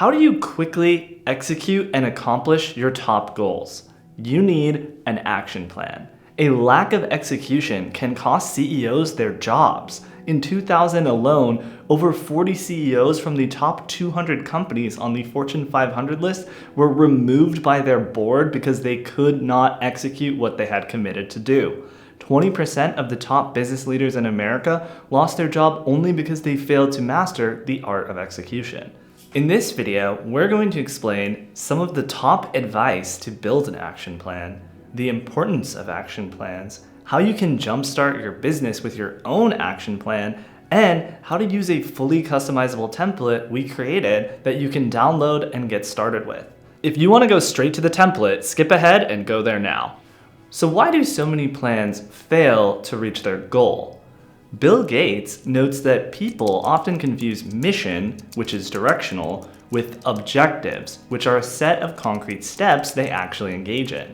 How do you quickly execute and accomplish your top goals? You need an action plan. A lack of execution can cost CEOs their jobs. In 2000 alone, over 40 CEOs from the top 200 companies on the Fortune 500 list were removed by their board because they could not execute what they had committed to do. 20% of the top business leaders in America lost their job only because they failed to master the art of execution. In this video, we're going to explain some of the top advice to build an action plan, the importance of action plans, how you can jumpstart your business with your own action plan, and how to use a fully customizable template we created that you can download and get started with. If you want to go straight to the template, skip ahead and go there now. So why do so many plans fail to reach their goal? Bill Gates notes that people often confuse mission, which is directional, with objectives, which are a set of concrete steps they actually engage in.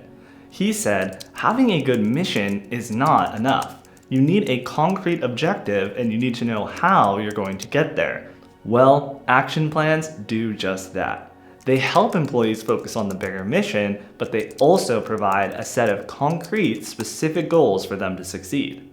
He said, having a good mission is not enough. You need a concrete objective and you need to know how you're going to get there. Well, action plans do just that. They help employees focus on the bigger mission, but they also provide a set of concrete, specific goals for them to succeed.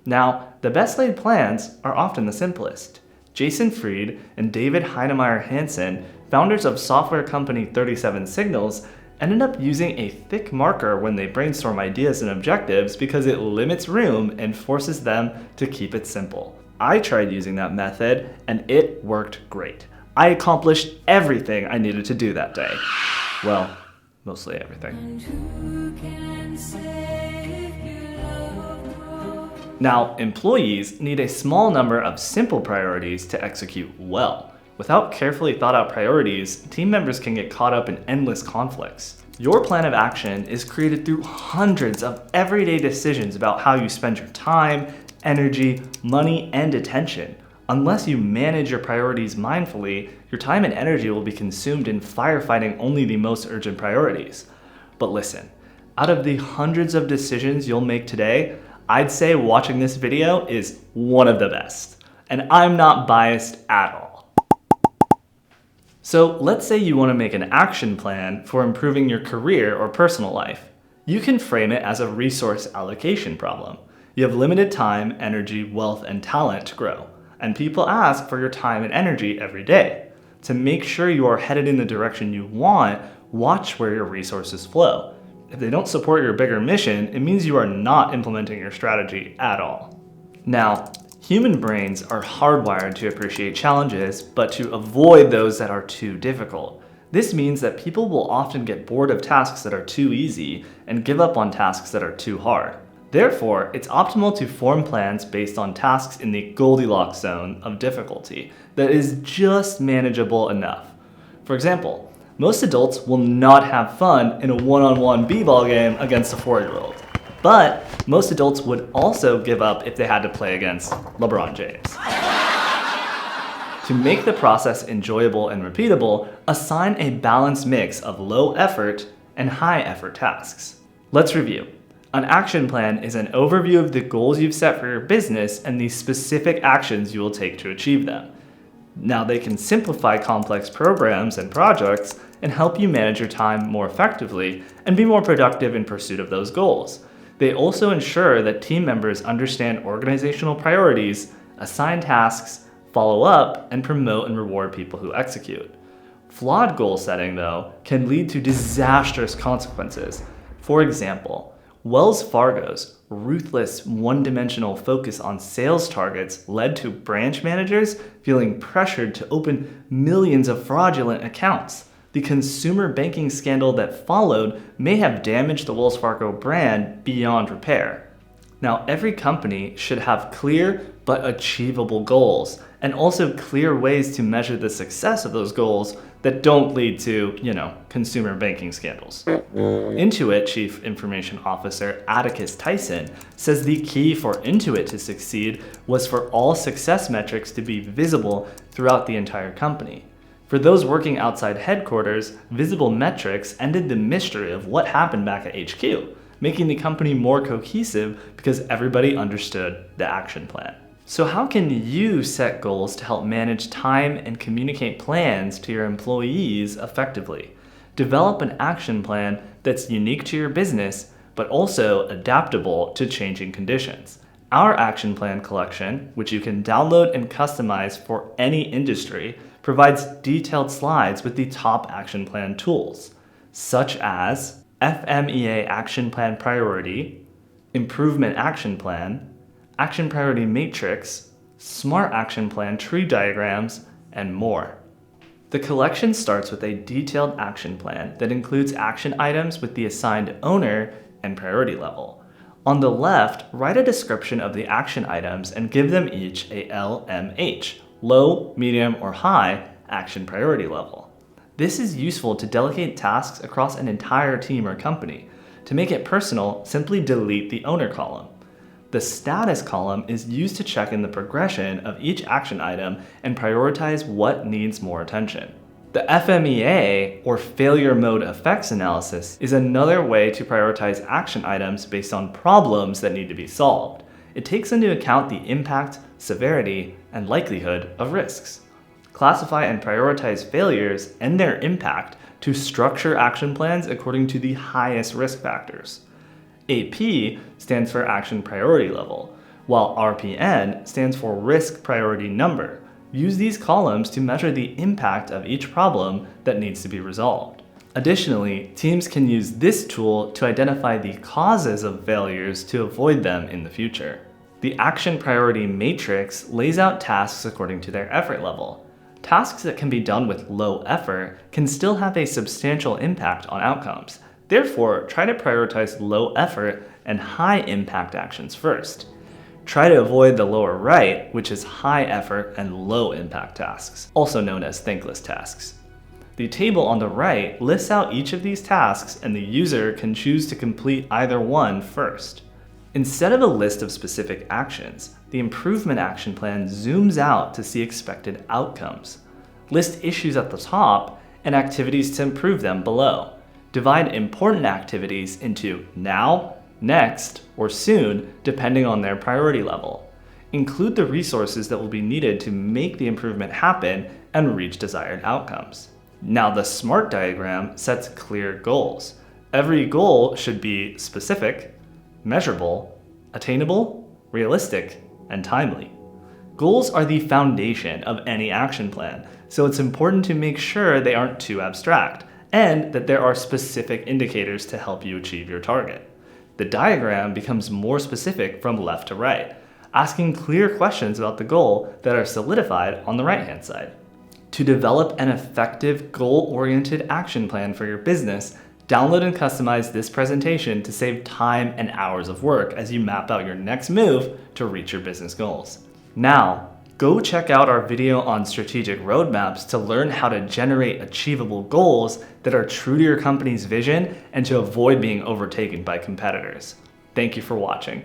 Now, the best laid plans are often the simplest. Jason Fried and David Heinemeier Hansen, founders of software company 37 Signals, ended up using a thick marker when they brainstorm ideas and objectives because it limits room and forces them to keep it simple. I tried using that method and it worked great. I accomplished everything I needed to do that day. Well, mostly everything. Now, employees need a small number of simple priorities to execute well. Without carefully thought out priorities, team members can get caught up in endless conflicts. Your plan of action is created through hundreds of everyday decisions about how you spend your time, energy, money, and attention. Unless you manage your priorities mindfully, your time and energy will be consumed in firefighting only the most urgent priorities. But listen, out of the hundreds of decisions you'll make today, I'd say watching this video is one of the best. And I'm not biased at all. So let's say you want to make an action plan for improving your career or personal life. You can frame it as a resource allocation problem. You have limited time, energy, wealth, and talent to grow. And people ask for your time and energy every day. To make sure you are headed in the direction you want, watch where your resources flow. If they don't support your bigger mission, it means you are not implementing your strategy at all. Now, human brains are hardwired to appreciate challenges, but to avoid those that are too difficult. This means that people will often get bored of tasks that are too easy and give up on tasks that are too hard. Therefore, it's optimal to form plans based on tasks in the Goldilocks zone of difficulty that is just manageable enough. For example, most adults will not have fun in a one-on-one b-ball game against a 4-year-old. But most adults would also give up if they had to play against LeBron James. To make the process enjoyable and repeatable, assign a balanced mix of low effort and high effort tasks. Let's review. An action plan is an overview of the goals you've set for your business and the specific actions you will take to achieve them. Now, they can simplify complex programs and projects and help you manage your time more effectively and be more productive in pursuit of those goals. They also ensure that team members understand organizational priorities, assign tasks, follow up, and promote and reward people who execute. Flawed goal setting, though, can lead to disastrous consequences. For example, Wells Fargo's ruthless one-dimensional focus on sales targets led to branch managers feeling pressured to open millions of fraudulent accounts. The consumer banking scandal that followed may have damaged the Wells Fargo brand beyond repair. Now, every company should have clear but achievable goals, and also clear ways to measure the success of those goals that don't lead to, consumer banking scandals. Intuit Chief Information Officer Atticus Tyson says the key for Intuit to succeed was for all success metrics to be visible throughout the entire company. For those working outside headquarters, visible metrics ended the mystery of what happened back at HQ, making the company more cohesive because everybody understood the action plan. So how can you set goals to help manage time and communicate plans to your employees effectively? Develop an action plan that's unique to your business, but also adaptable to changing conditions. Our action plan collection, which you can download and customize for any industry, provides detailed slides with the top action plan tools, such as FMEA Action Plan Priority, Improvement Action Plan, Action Priority Matrix, Smart Action Plan tree diagrams, and more. The collection starts with a detailed action plan that includes action items with the assigned owner and priority level. On the left, write a description of the action items and give them each a LMH, low, medium, or high action priority level. This is useful to delegate tasks across an entire team or company. To make it personal, simply delete the owner column. The status column is used to check in the progression of each action item and prioritize what needs more attention. The FMEA, or Failure Mode Effects Analysis, is another way to prioritize action items based on problems that need to be solved. It takes into account the impact, severity, and likelihood of risks. Classify and prioritize failures and their impact to structure action plans according to the highest risk factors. AP stands for Action Priority Level, while RPN stands for Risk Priority Number. Use these columns to measure the impact of each problem that needs to be resolved. Additionally, teams can use this tool to identify the causes of failures to avoid them in the future. The Action Priority Matrix lays out tasks according to their effort level. Tasks that can be done with low effort can still have a substantial impact on outcomes. Therefore, try to prioritize low effort and high impact actions first. Try to avoid the lower right, which is high effort and low impact tasks, also known as thankless tasks. The table on the right lists out each of these tasks, and the user can choose to complete either one first. Instead of a list of specific actions, the improvement action plan zooms out to see expected outcomes. List issues at the top and activities to improve them below. Divide important activities into now, next, or soon, depending on their priority level. Include the resources that will be needed to make the improvement happen and reach desired outcomes. Now the SMART diagram sets clear goals. Every goal should be specific, measurable, attainable, realistic, and timely. Goals are the foundation of any action plan, so it's important to make sure they aren't too abstract, and that there are specific indicators to help you achieve your target. The diagram becomes more specific from left to right, asking clear questions about the goal that are solidified on the right-hand side. To develop an effective goal-oriented action plan for your business, download and customize this presentation to save time and hours of work as you map out your next move to reach your business goals. Now, go check out our video on strategic roadmaps to learn how to generate achievable goals that are true to your company's vision and to avoid being overtaken by competitors. Thank you for watching.